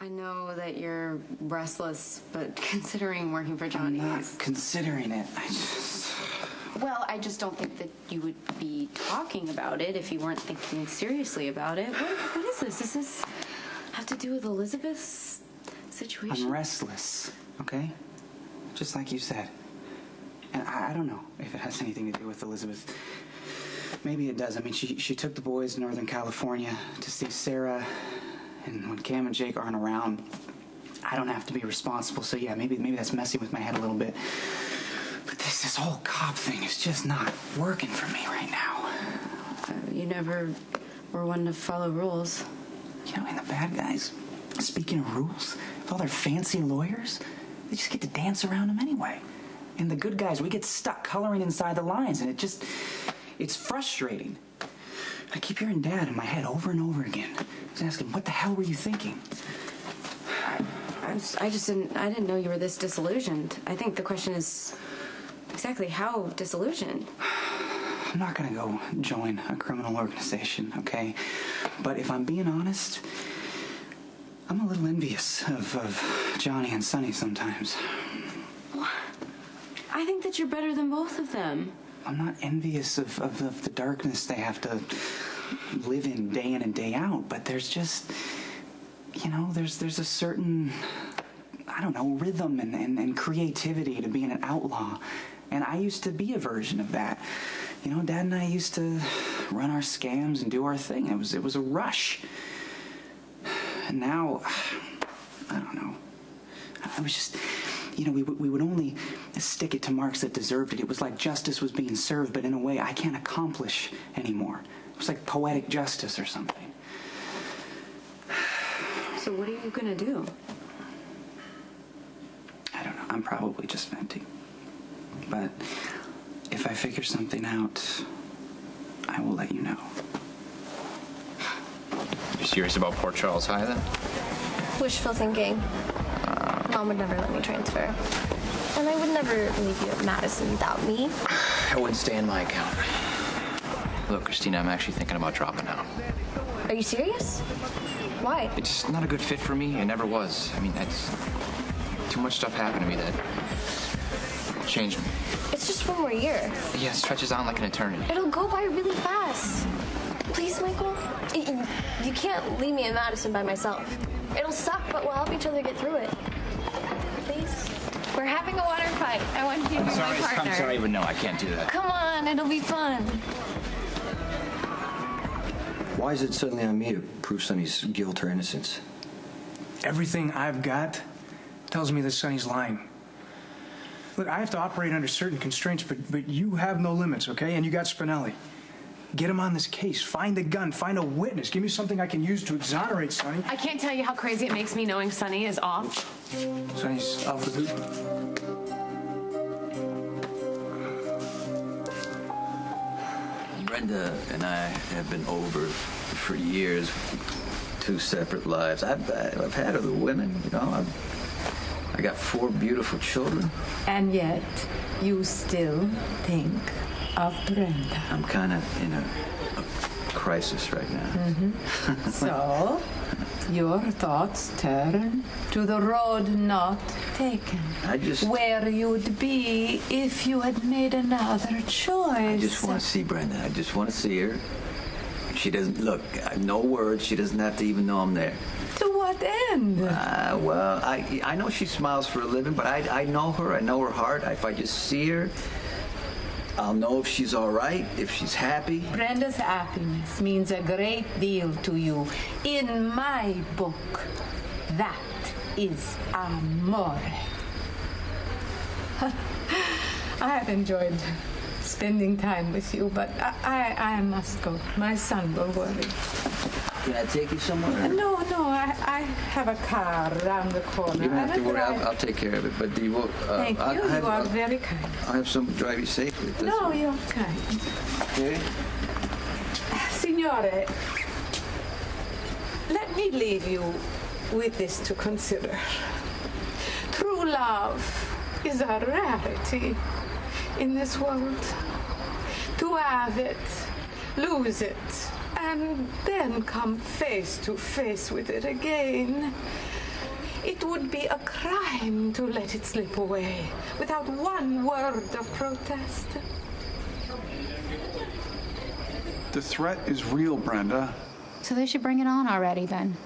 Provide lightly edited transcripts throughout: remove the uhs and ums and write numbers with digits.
I know that you're restless, but considering working for Johnny... I'm not considering it. Well, I just don't think that you would be talking about it if you weren't thinking seriously about it. What is this? Does this have to do with Elizabeth's situation? I'm restless, okay? Just like you said. And I don't know if it has anything to do with Elizabeth. Maybe it does. I mean, she took the boys to Northern California to see Sarah, and when Cam and Jake aren't around, I don't have to be responsible. So yeah, maybe that's messing with my head a little bit. But this whole cop thing is just not working for me right now. You never were one to follow rules. You know, and the bad guys, speaking of rules, with all their fancy lawyers, they just get to dance around them anyway. And the good guys, we get stuck coloring inside the lines, and it's frustrating. I keep hearing Dad in my head over and over again. He's asking, what the hell were you thinking? I didn't know you were this disillusioned. I think the question is exactly how disillusioned. I'm not gonna go join a criminal organization, okay? But if I'm being honest, I'm a little envious of Johnny and Sonny sometimes. What? I think that you're better than both of them. I'm not envious of the darkness they have to live in and day out, but there's just, you know, there's a certain, I don't know, rhythm and creativity to being an outlaw. And I used to be a version of that. You know, Dad and I used to run our scams and do our thing. It was a rush. And now, I don't know. I was just, you know, we would only stick it to marks that deserved it. It was like justice was being served, but in a way I can't accomplish anymore. It was like poetic justice or something. So what are you gonna do? I don't know. I'm probably just venting. But if I figure something out, I will let you know. You serious about Port Charles High, then? Wishful thinking. Mom would never let me transfer. And I would never leave you at Madison without me. I wouldn't stay in my account. Look, Christina, I'm actually thinking about dropping out. Are you serious? Why? It's just not a good fit for me. It never was. I mean, it's too much stuff happened to me that changed me. It's just one more year. Yeah, it stretches on like an eternity. It'll go by really fast. Please, Michael. You can't leave me in Madison by myself. It'll suck, but we'll help each other get through it. Please? We're having a water fight. I want you to be my partner. I'm sorry, but no, I can't do that. Come on, it'll be fun. Why is it suddenly on me to prove Sonny's guilt or innocence? Everything I've got tells me that Sonny's lying. Look, I have to operate under certain constraints, but you have no limits, okay? And you got Spinelli. Get him on this case. Find a gun. Find a witness. Give me something I can use to exonerate Sonny. I can't tell you how crazy it makes me knowing Sonny is off. Sonny's off with who? Brenda and I have been over for years, two separate lives. I've had other women, you know. I got 4 beautiful children. And yet, you still think of Brenda. I'm kind of in a crisis right now. Mm-hmm. So, your thoughts turn to the road not taken. Where you'd be if you had made another choice. I just want to see Brenda. I just want to see her. She doesn't, look, no words. She doesn't have to even know I'm there. To what end? Well, I know she smiles for a living, but I know her. I know her heart. If I just see her, I'll know if she's all right, if she's happy. Brenda's happiness means a great deal to you. In my book, that is amore. I have enjoyed spending time with you, but I must go. My son will worry. Can I take you somewhere? No, I have a car around the corner. You don't have to worry. I'll take care of it. But you will. Thank you. You are very kind. I'll have someone drive you safely. No, you're kind. Okay. Signore, let me leave you with this to consider. True love is a rarity in this world. To have it, lose it, and then come face to face with it again It would be a crime to let it slip away without one word of protest. The threat is real, Brenda. So they should bring it on already then.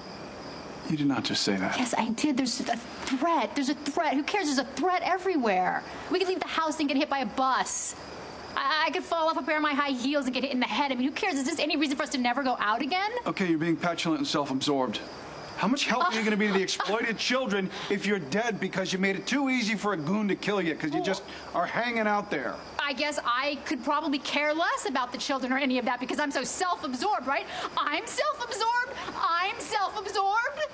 You did not just say that. Yes, I did. There's a threat. There's a threat. Who cares? There's a threat everywhere. We could leave the house and get hit by a bus. I could fall off a pair of my high heels and get hit in the head. I mean, who cares? Is this any reason for us to never go out again? Okay, you're being petulant and self-absorbed. How much help are you going to be to the exploited children if you're dead because you made it too easy for a goon to kill you because you just are hanging out there? I guess I could probably care less about the children or any of that because I'm so self-absorbed, right? I'm self-absorbed. I'm self-absorbed.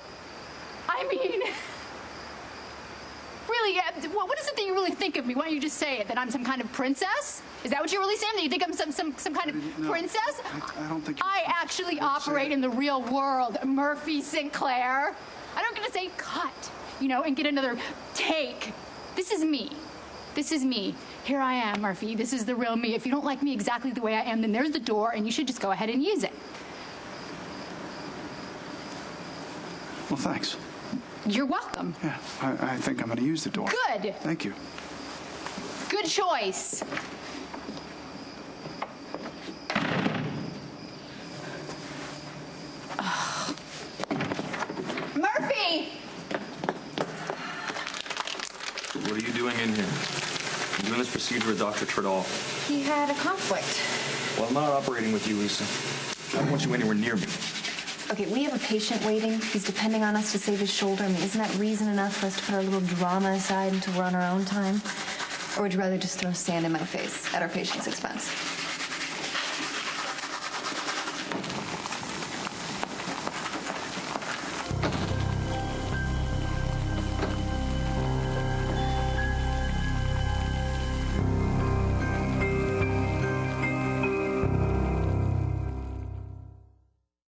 I mean, really, what is it that you really think of me? Why don't you just say it? That I'm some kind of princess? Is that what you're really saying? That you think I'm some kind of princess? I don't think I actually operate in the real world, Murphy Sinclair. I don't get to say cut, you know, and get another take. This is me. This is me. Here I am, Murphy. This is the real me. If you don't like me exactly the way I am, then there's the door, and you should just go ahead and use it. Well, thanks. You're welcome. Yeah, I think I'm going to use the door. Good. Thank you. Good choice. Ugh. Murphy! What are you doing in here? I'm doing this procedure with Dr. Triddall. He had a conflict. Well, I'm not operating with you, Lisa. I don't want you anywhere near me. Okay, we have a patient waiting. He's depending on us to save his shoulder. I mean, isn't that reason enough for us to put our little drama aside until we're on our own time? Or would you rather just throw sand in my face at our patient's expense?